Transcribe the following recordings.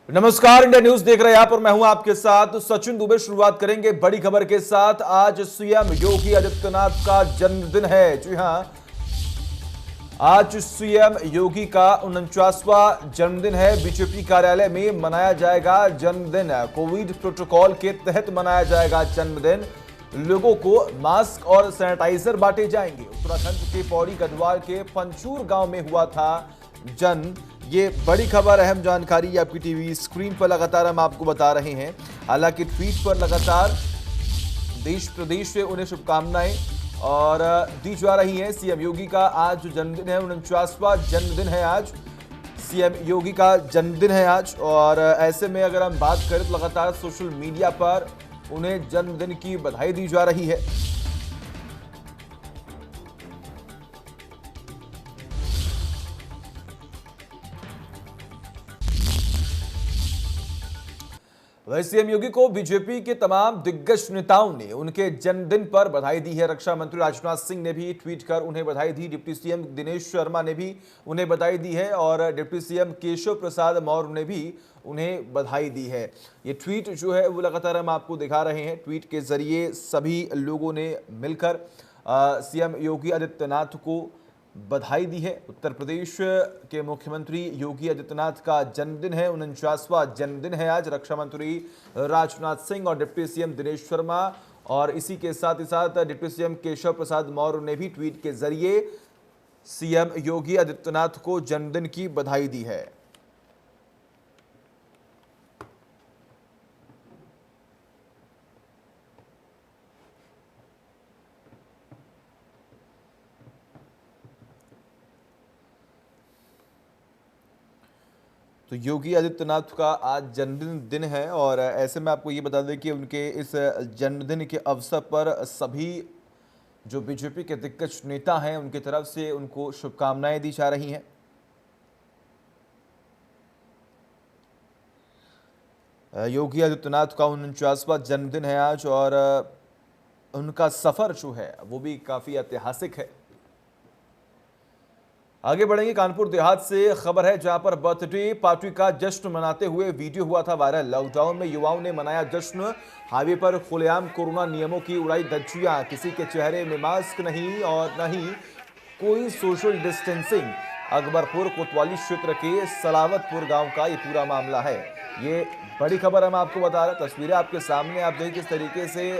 नमस्कार, India news देख रहे हैं आप और मैं हूं आपके साथ सचिन दुबे। शुरुआत करेंगे बड़ी खबर के साथ। आज सीएम योगी आदित्यनाथ का जन्मदिन है। जी हां, आज सीएम योगी का 49वां जन्मदिन है। बीजेपी कार्यालय में मनाया जाएगा जन्मदिन। कोविड प्रोटोकॉल के तहत मनाया जाएगा जन्मदिन। लोगों को मास्क और सैनिटाइजर बांटे जाएंगे। उत्तराखंड के पौड़ी गढ़वाल के पंचूर गांव में हुआ था जन्म। ये बड़ी खबर, अहम जानकारी आपकी टीवी स्क्रीन पर लगातार हम आपको बता रहे हैं। हालांकि ट्वीट पर लगातार देश प्रदेश से उन्हें शुभकामनाएं और दी जा रही हैं। सीएम योगी का आज जन्मदिन है, 49वां जन्मदिन है आज। सीएम योगी का जन्मदिन है आज और ऐसे में अगर हम बात करें तो लगातार सोशल मीडिया पर उन्हें जन्मदिन की बधाई दी जा रही है। वैसे सीएम योगी को बीजेपी के तमाम दिग्गज नेताओं ने उनके जन्मदिन पर बधाई दी है। रक्षा मंत्री राजनाथ सिंह ने भी ट्वीट कर उन्हें बधाई दी। डिप्टी सीएम दिनेश शर्मा ने भी उन्हें बधाई दी है और डिप्टी सीएम केशव प्रसाद मौर्य ने भी उन्हें बधाई दी है। ये ट्वीट जो है वो लगातार हम आपको दिखा रहे हैं। ट्वीट के जरिए सभी लोगों ने मिलकर सीएम योगी आदित्यनाथ को बधाई दी है। उत्तर प्रदेश के मुख्यमंत्री योगी आदित्यनाथ का जन्मदिन है, 49वां जन्मदिन है आज। रक्षा मंत्री राजनाथ सिंह और डिप्टी सीएम दिनेश शर्मा और इसी के साथ ही साथ डिप्टी सीएम केशव प्रसाद मौर्य ने भी ट्वीट के जरिए सीएम योगी आदित्यनाथ को जन्मदिन की बधाई दी है। तो योगी आदित्यनाथ का आज जन्मदिन दिन है और ऐसे में आपको ये बता दें कि उनके इस जन्मदिन के अवसर पर सभी जो बीजेपी के दिग्गज नेता हैं उनकी तरफ से उनको शुभकामनाएं दी जा रही हैं। योगी आदित्यनाथ का 49वां जन्मदिन है आज और उनका सफर जो है वो भी काफी ऐतिहासिक है। आगे बढ़ेंगे, कानपुर देहात से खबर है जहां पर बर्थडे पार्टी का जश्न मनाते हुए वीडियो हुआ था वायरल। लॉकडाउन में युवाओं ने मनाया जश्न। हाईवे पर खुलेआम कोरोना नियमों की उड़ाई धज्जियां। किसी के चेहरे में मास्क नहीं और न ही कोई सोशल डिस्टेंसिंग। अकबरपुर कोतवाली क्षेत्र के सलावतपुर गांव का ये पूरा मामला है। ये बड़ी खबर हम आपको बता रहे हैं। तस्वीरें आपके सामने, आप देखिए किस तरीके से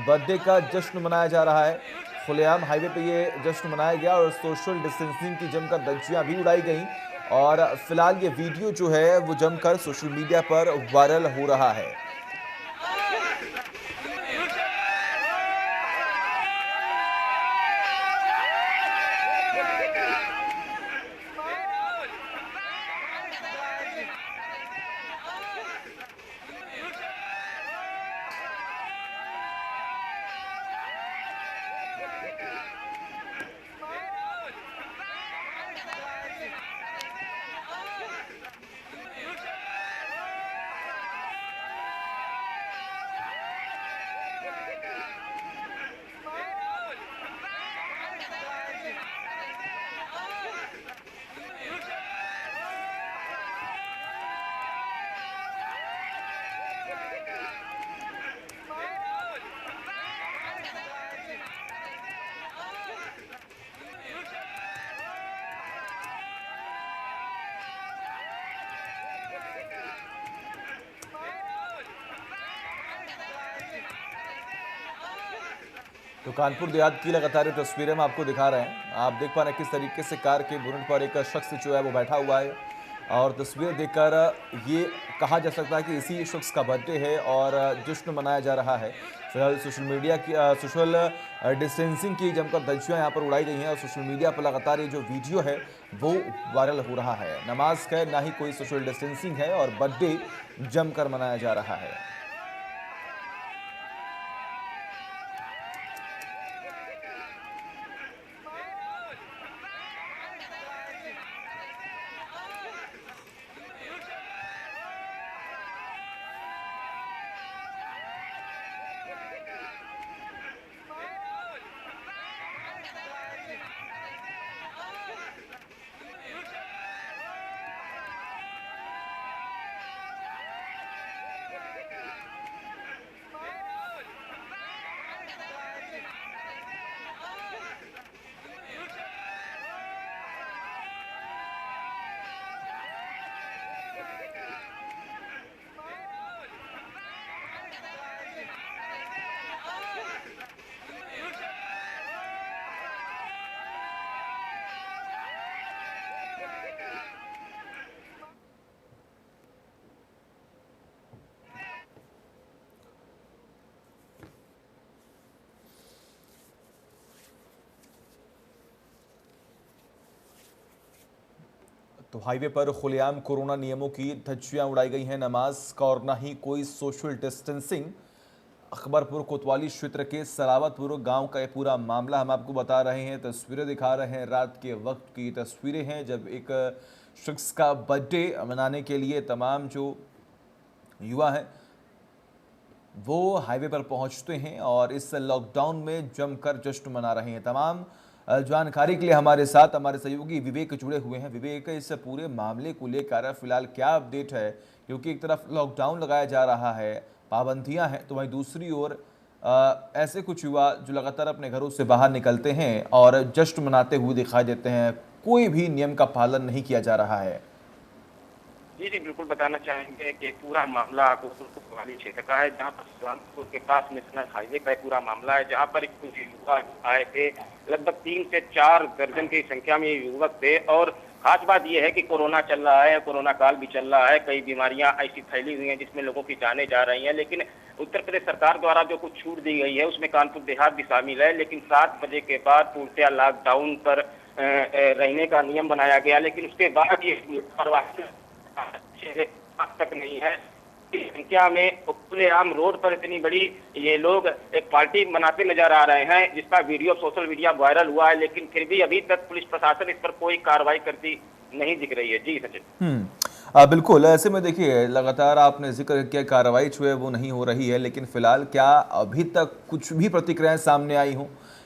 बर्थडे का जश्न मनाया जा रहा है। खुलेआम हाईवे पे ये जश्न मनाया गया और सोशल डिस्टेंसिंग की जमकर धज्जियां भी उड़ाई गई और फिलहाल ये वीडियो जो है वो जमकर सोशल मीडिया पर वायरल हो रहा है। तो कानपुर देहात की लगातार ये तस्वीरें हम आपको दिखा रहे हैं। आप देख पा रहे हैं किस तरीके से कार के बोनट पर एक शख्स जो है वो बैठा हुआ है और तस्वीर देखकर ये कहा जा सकता है कि इसी शख्स का बर्थडे है और जश्न मनाया जा रहा है। फिलहाल सोशल डिस्टेंसिंग की जमकर धज्जियां यहाँ पर उड़ाई गई हैं और सोशल मीडिया पर लगातार ये जो वीडियो है वो वायरल हो रहा है। ना मास्क है, ना ही कोई सोशल डिस्टेंसिंग है और बर्थडे जमकर मनाया जा रहा है। तो हाईवे पर खुलेआम कोरोना नियमों की धज्जियां उड़ाई गई हैं। नमाज का और ना ही कोई सोशल डिस्टेंसिंग। अकबरपुर कोतवाली क्षेत्र के सलावतपुर गांव का ये पूरा मामला हम आपको बता रहे हैं, तस्वीरें दिखा रहे हैं। रात के वक्त की तस्वीरें हैं जब एक शख्स का बर्थडे मनाने के लिए तमाम जो युवा हैं वो हाईवे पर पहुंचते हैं और इस लॉकडाउन में जमकर जश्न मना रहे हैं। तमाम जानकारी के लिए हमारे साथ हमारे सहयोगी विवेक जुड़े हुए हैं। विवेक, इस पूरे मामले को लेकर फिलहाल क्या अपडेट है? क्योंकि एक तरफ लॉकडाउन लगाया जा रहा है, पाबंदियां हैं, तो वहीं दूसरी ओर ऐसे कुछ युवा जो लगातार अपने घरों से बाहर निकलते हैं और जश्न मनाते हुए दिखाई देते हैं। कोई भी नियम का पालन नहीं किया जा रहा है। जी जी बिल्कुल बताना चाहेंगे कि पूरा मामला कोतवाली क्षेत्र का है, जहां पर सुल्तानपुर के पास नेशनल हाईवे का पूरा मामला है, जहां पर कुछ युवक आए थे। लगभग 3 से 4 दर्जन की संख्या में युवक थे और खास बात यह है कि कोरोना चल रहा है, कोरोना काल भी चल रहा है। कई बीमारियां ऐसी फैली हुई हैं जिसमें लोगों की जानें जा रही हैं, लेकिन उत्तर प्रदेश सरकार द्वारा जो कुछ छूट दी गई है उसमें कानपुर देहात भी शामिल है। लेकिन 7 बजे के बाद पूर्णतः लॉकडाउन पर रहने का नियम बनाया गया, लेकिन उसके बाद ये तक नहीं है। संख्या में खुलेआम रोड पर इतनी बड़ी ये लोग एक पार्टी मनाते नजर आ रहे हैं, जिसका वीडियो सोशल मीडिया वायरल हुआ है, लेकिन फिर भी अभी तक पुलिस प्रशासन इस पर कोई कार्रवाई करती नहीं दिख रही है। जी सचिन। बिल्कुल, ऐसे में देखिए लगातार आपने जिक्र किया कार्रवाई जो है वो नहीं हो रही है, लेकिन फिलहाल क्या अभी तक कुछ भी प्रतिक्रियाएं सामने आई हों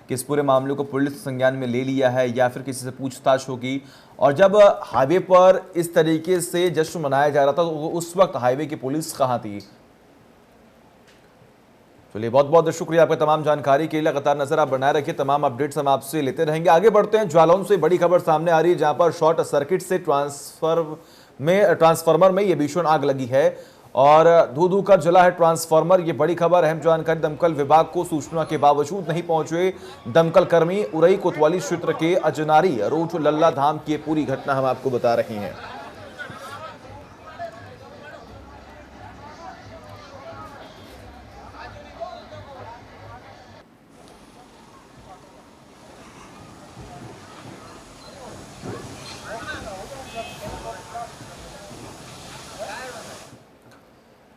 कि इस पूरे मामले को पुलिस संज्ञान में ले लिया है या फिर किसी से पूछताछ होगी? और जब हाईवे पर इस तरीके से जश्न मनाया जा रहा था तो उस वक्त हाईवे की पुलिस कहां थी? चलिए, बहुत बहुत शुक्रिया आपका तमाम जानकारी के लिए। लगातार नजर आप बनाए रखिए, तमाम अपडेट्स हम आपसे लेते रहेंगे। आगे बढ़ते हैं। ज्वालाउन से बड़ी खबर सामने आ रही है, जहां पर शॉर्ट सर्किट से ट्रांसफार्मर में ये भीषण आग लगी है और धू धू कर जला है ट्रांसफार्मर। ये बड़ी खबर। अहम जानकारी, दमकल विभाग को सूचना के बावजूद नहीं पहुंचे दमकल कर्मी। उरई कोतवाली क्षेत्र के अजनारी रोड लल्ला धाम की पूरी घटना हम आपको बता रहे हैं।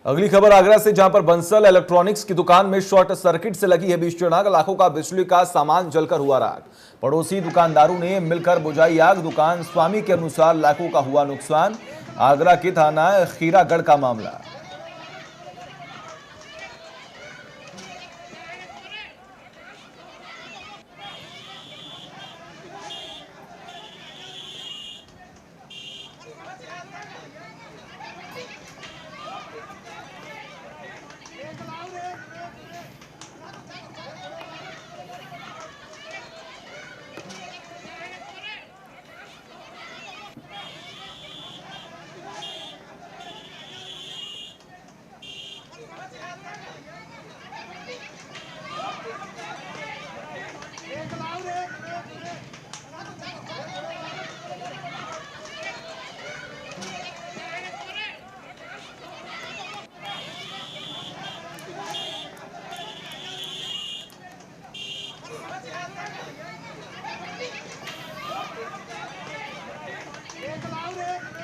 अगली खबर आगरा से, जहां पर बंसल इलेक्ट्रॉनिक्स की दुकान में शॉर्ट सर्किट से लगी है भीषण आग। लाखों का बिजली का सामान जलकर हुआ राख। पड़ोसी दुकानदारों ने मिलकर बुझाई आग। दुकान स्वामी के अनुसार लाखों का हुआ नुकसान। आगरा के थाना खीरागढ़ का मामला।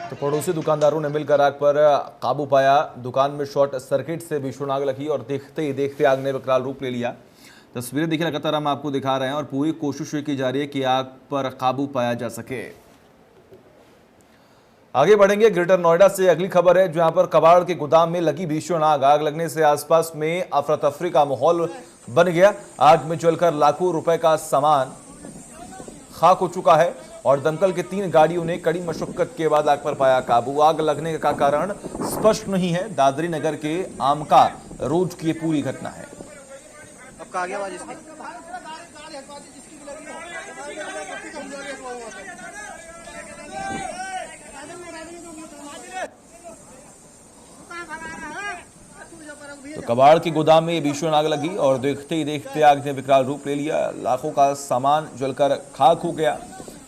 तो पड़ोसी दुकानदारों ने मिलकर आग पर काबू पाया। दुकान में शॉर्ट सर्किट से भीषण आग लगी और देखते ही देखते आग ने विकराल रूप ले लिया। तस्वीरें देखिए, लगातार हम आपको दिखा रहे हैं और पूरी कोशिश की जा रही है कि आग पर काबू पाया जा सके। आगे बढ़ेंगे। ग्रेटर नोएडा से अगली खबर है, जहां पर कबाड़ के गोदाम में लगी भीषण आग। आग लगने से आसपास में अफरा तफरी का माहौल बन गया। आग में जलकर लाखों रुपए का सामान खाक हो चुका है और दमकल की 3 गाड़ियों ने कड़ी मशक्कत के बाद आग पर पाया काबू। आग लगने का कारण स्पष्ट नहीं है। दादरी नगर के आमका रोड की पूरी घटना है। तो कबाड़ के गोदाम में भीषण आग लगी और देखते ही देखते आग ने विकराल रूप ले लिया। लाखों का सामान जलकर खाक हो गया।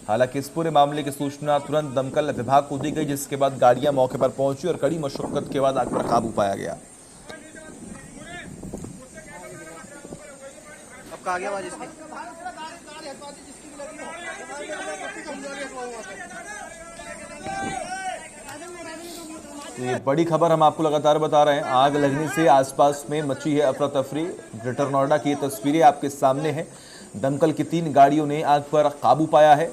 हालांकि इस पूरे मामले की सूचना तुरंत दमकल विभाग को दी गई, जिसके बाद गाड़ियां मौके पर पहुंची और कड़ी मशक्कत के बाद आग पर काबू पाया गया। तो ये बड़ी खबर हम आपको लगातार बता रहे हैं। आग लगने से आसपास में मची है अफरा तफरी। ग्रेटर नोएडा की ये तस्वीरें आपके सामने हैं। दमकल की 3 गाड़ियों ने आग पर काबू पाया है।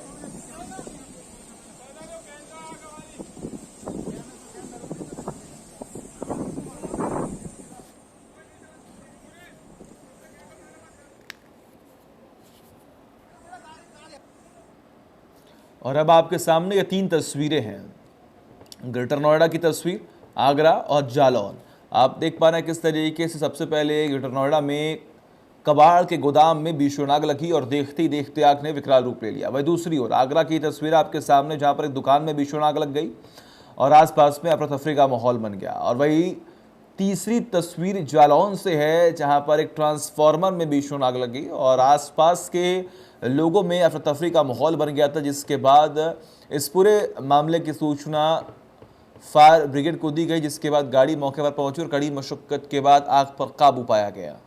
और अब आपके सामने ये 3 तस्वीरें हैं। ग्रेटर नोएडा की तस्वीर, आगरा और जालौन। आप देख पा रहे हैं किस तरीके से सबसे पहले ग्रेटर नोएडा में कबाड़ के गोदाम में भीषण आग लगी और देखते ही देखते आग ने विकराल रूप ले लिया। वही दूसरी ओर आगरा की तस्वीर आपके सामने, जहां पर एक दुकान में भीषण आग लग गई और आसपास में अफरा तफरी का माहौल बन गया। और वही तीसरी तस्वीर जालौन से है, जहां पर एक ट्रांसफार्मर में भीषण आग लगी और आसपास के लोगों में अफरा तफरी का माहौल बन गया था, जिसके बाद इस पूरे मामले की सूचना फायर ब्रिगेड को दी गई, जिसके बाद गाड़ी मौके पर पहुंची और कड़ी मशक्कत के बाद आग पर काबू पाया गया।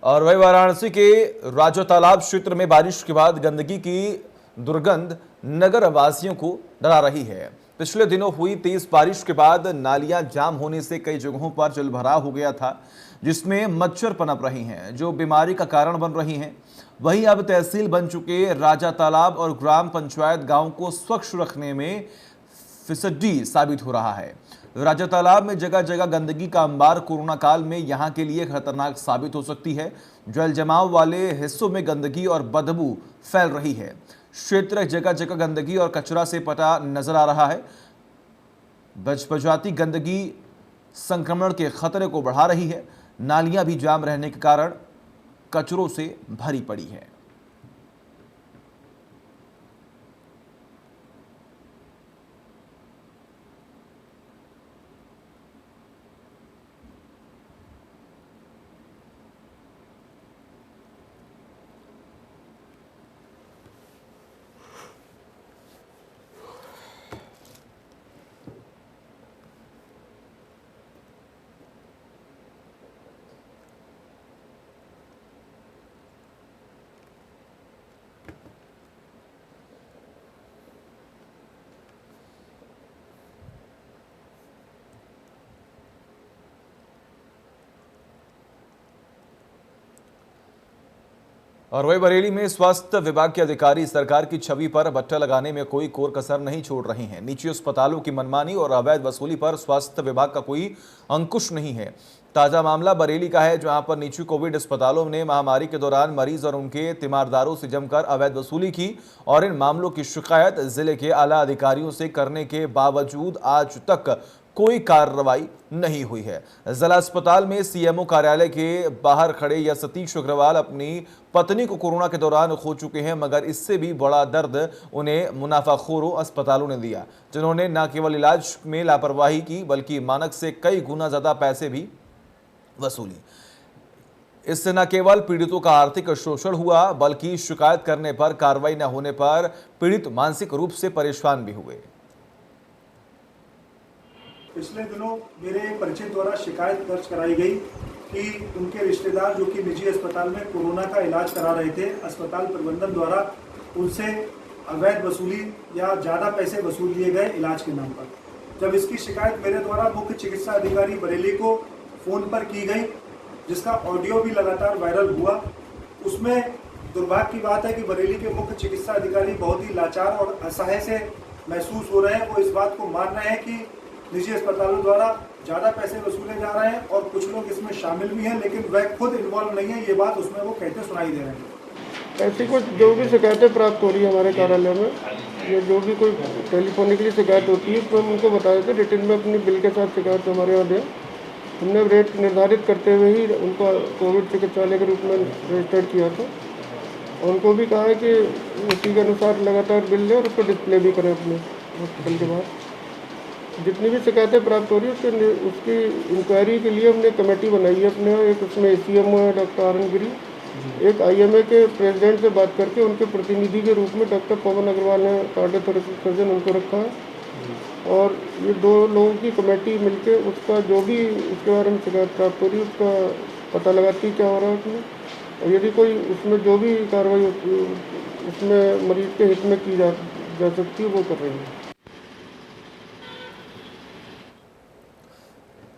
और वही वाराणसी के राजा तालाब क्षेत्र में बारिश के बाद गंदगी की दुर्गंध नगर वासियों को डरा रही है। पिछले दिनों हुई तेज बारिश के बाद नालियां जाम होने से कई जगहों पर जलभराव हो गया था, जिसमें मच्छर पनप रही हैं, जो बीमारी का कारण बन रही हैं। वहीं अब तहसील बन चुके राजा तालाब और ग्राम पंचायत गांव को स्वच्छ रखने में फिसड्डी साबित हो रहा है। राजा तालाब में जगह जगह गंदगी का अंबार कोरोना काल में यहां के लिए खतरनाक साबित हो सकती है। जल जमाव वाले हिस्सों में गंदगी और बदबू फैल रही है। क्षेत्र जगह जगह गंदगी और कचरा से पटा नजर आ रहा है। बजबजाती गंदगी संक्रमण के खतरे को बढ़ा रही है। नालियां भी जाम रहने के कारण कचरों से भरी पड़ी है। और वही बरेली में स्वास्थ्य विभाग के अधिकारी सरकार की छवि पर बट्टा लगाने में कोई कोर कसर नहीं छोड़ रहे हैं। निजी अस्पतालों की मनमानी और अवैध वसूली पर स्वास्थ्य विभाग का कोई अंकुश नहीं है। ताजा मामला बरेली का है, जहां पर निजी कोविड अस्पतालों ने महामारी के दौरान मरीज और उनके तीमारदारों से जमकर अवैध वसूली की और इन मामलों की शिकायत जिले के आला अधिकारियों से करने के बावजूद आज तक कोई कार्रवाई नहीं हुई है। जिला अस्पताल में सीएमओ कार्यालय के बाहर खड़े यह सतीश अग्रवाल अपनी पत्नी को कोरोना के दौरान खो चुके हैं, मगर इससे भी बड़ा दर्द उन्हें मुनाफाखोरों अस्पतालों ने दिया, जिन्होंने न केवल इलाज में लापरवाही की बल्कि मानक से कई गुना ज्यादा पैसे भी वसूली। इससे न केवल पीड़ितों का आर्थिक शोषण हुआ, बल्कि शिकायत करने पर कार्रवाई न होने पर पीड़ित मानसिक रूप से परेशान भी हुए। पिछले दिनों मेरे परिचित द्वारा शिकायत दर्ज कराई गई कि उनके रिश्तेदार जो कि निजी अस्पताल में कोरोना का इलाज करा रहे थे, अस्पताल प्रबंधन द्वारा उनसे अवैध वसूली या ज़्यादा पैसे वसूल लिए गए इलाज के नाम पर। जब इसकी शिकायत मेरे द्वारा मुख्य चिकित्सा अधिकारी बरेली को फ़ोन पर की गई, जिसका ऑडियो भी लगातार वायरल हुआ, उसमें दुर्भाग्य की बात है कि बरेली के मुख्य चिकित्सा अधिकारी बहुत ही लाचार और असहाय से महसूस हो रहे हैं। वो इस बात को मान रहे हैं कि निजी अस्पतालों द्वारा ज़्यादा पैसे वसूले जा रहे हैं और कुछ लोग इसमें शामिल भी हैं, लेकिन वह खुद इन्वॉल्व नहीं है। ये बात उसमें वो कहते सुनाई दे रहे हैं। ऐसी कुछ जो भी शिकायतें प्राप्त हो रही है हमारे कार्यालय में, ये जो भी कोई टेलीफोनिकली शिकायत होती है तो हम उनको बता देते, रिटर्न में अपनी बिल के साथ शिकायत हमारे यहाँ दें। हमने रेट निर्धारित करते हुए ही उनको कोविड चिकित्सालय के रूप में रजिस्टर्ड किया था। उनको भी कहा है कि उसी के अनुसार लगातार बिल लें और उसको डिस्प्ले भी करें अपने हॉस्पिटल के बाहर। जितनी भी शिकायतें प्राप्त हो रही है उसकी इंक्वायरी के लिए हमने कमेटी बनाई है अपने। एक उसमें ACMO है डॉक्टर आर एन गिरी, एक IMA के प्रेसिडेंट से बात करके उनके प्रतिनिधि के रूप में डॉक्टर पवन अग्रवाल ने कार्डियोथोरेसिस सर्जन उनको रखा है। और ये 2 लोगों की कमेटी मिलके उसका जो भी उसके बारे में शिकायत प्राप्त हो रही है उसका पता लगाती क्या हो रहा है उसमें, और यदि कोई उसमें जो भी कार्रवाई होती है उसमें मरीज के हित में की जा सकती है वो कर रही है।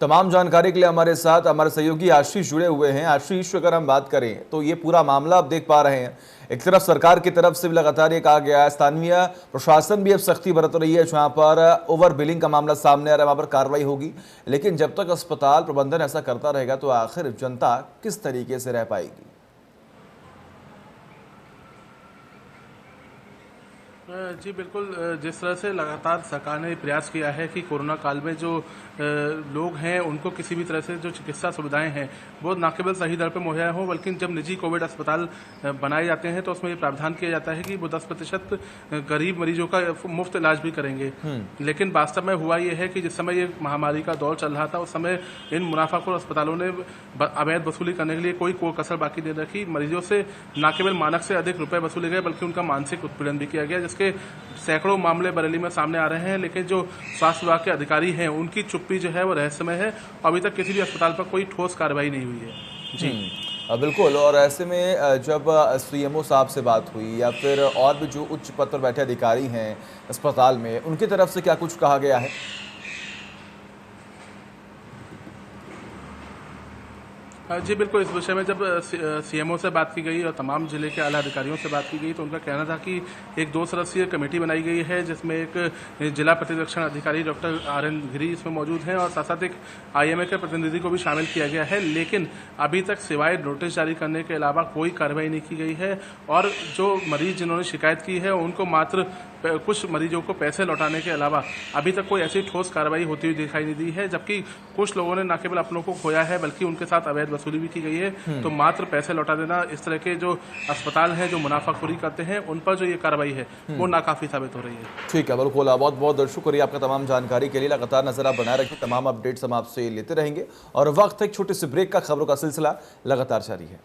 तमाम जानकारी के लिए हमारे साथ हमारे सहयोगी आशीष जुड़े हुए हैं। आशीष, अगर हम बात करें तो ये पूरा मामला आप देख पा रहे हैं, एक तरफ सरकार की तरफ से भी लगातार ये कहा गया है, स्थानीय प्रशासन भी अब सख्ती बरत रही है, जहां पर ओवर बिलिंग का मामला सामने आ रहा है वहां पर कार्रवाई होगी। लेकिन जब तक अस्पताल प्रबंधन ऐसा करता रहेगा तो आखिर जनता किस तरीके से रह पाएगी? जी बिल्कुल, जिस तरह से लगातार सरकार ने प्रयास किया है कि कोरोना काल में जो लोग हैं उनको किसी भी तरह से जो चिकित्सा सुविधाएं हैं वो न केवल सही दर पर मुहैया हो, बल्कि जब निजी कोविड अस्पताल बनाए जाते हैं तो उसमें ये प्रावधान किया जाता है कि वो 10% गरीब मरीजों का मुफ्त इलाज भी करेंगे। लेकिन वास्तव में हुआ ये है कि जिस समय ये महामारी का दौर चल रहा था उस समय इन मुनाफाखोर अस्पतालों ने अवैध वसूली करने के लिए कोई कसर बाकी नहीं रखी। मरीजों से न केवल मानक से अधिक रुपए वसूले गए बल्कि उनका मानसिक उत्पीड़न भी किया गया, जिसके सैकड़ों मामले बरेली में सामने आ रहे हैं। लेकिन जो स्वास्थ्य विभाग के अधिकारी हैं उनकी चुप्पी जो है वो रहस्यमय है। अभी तक किसी भी अस्पताल पर कोई ठोस कार्रवाई नहीं हुई है। जी बिल्कुल। और ऐसे में जब CMO साहब से बात हुई या फिर और भी जो उच्च पद पर बैठे अधिकारी हैं अस्पताल में, उनकी तरफ से क्या कुछ कहा गया है? जी बिल्कुल, इस विषय में जब CMO से बात की गई और तमाम जिले के आला अधिकारियों से बात की गई तो उनका कहना था कि एक 2 सदस्यीय कमेटी बनाई गई है जिसमें एक जिला प्रतिरक्षण अधिकारी डॉक्टर RN गिरी इसमें मौजूद हैं और साथ साथ एक IMA के प्रतिनिधि को भी शामिल किया गया है। लेकिन अभी तक सिवाय नोटिस जारी करने के अलावा कोई कार्रवाई नहीं की गई है और जो मरीज जिन्होंने शिकायत की है उनको मात्र कुछ मरीजों को पैसे लौटाने के अलावा अभी तक कोई ऐसी ठोस कार्रवाई होती हुई दिखाई नहीं दी है। जबकि कुछ लोगों ने न केवल अपनों को खोया है बल्कि उनके साथ अवैध वसूली भी की गई है। तो मात्र पैसे लौटा देना, इस तरह के जो अस्पताल हैं जो मुनाफाखोरी करते हैं उन पर जो ये कार्रवाई है वो नाकाफी साबित हो रही है। ठीक है, बिल्कुल। बहुत बहुत शुक्रिया आपका तमाम जानकारी के लिए। लगातार नजर आप बनाए रखें, तमाम अपडेट्स हम आपसे लेते रहेंगे और वक्त एक छोटे से ब्रेक का, खबरों का सिलसिला लगातार जारी है।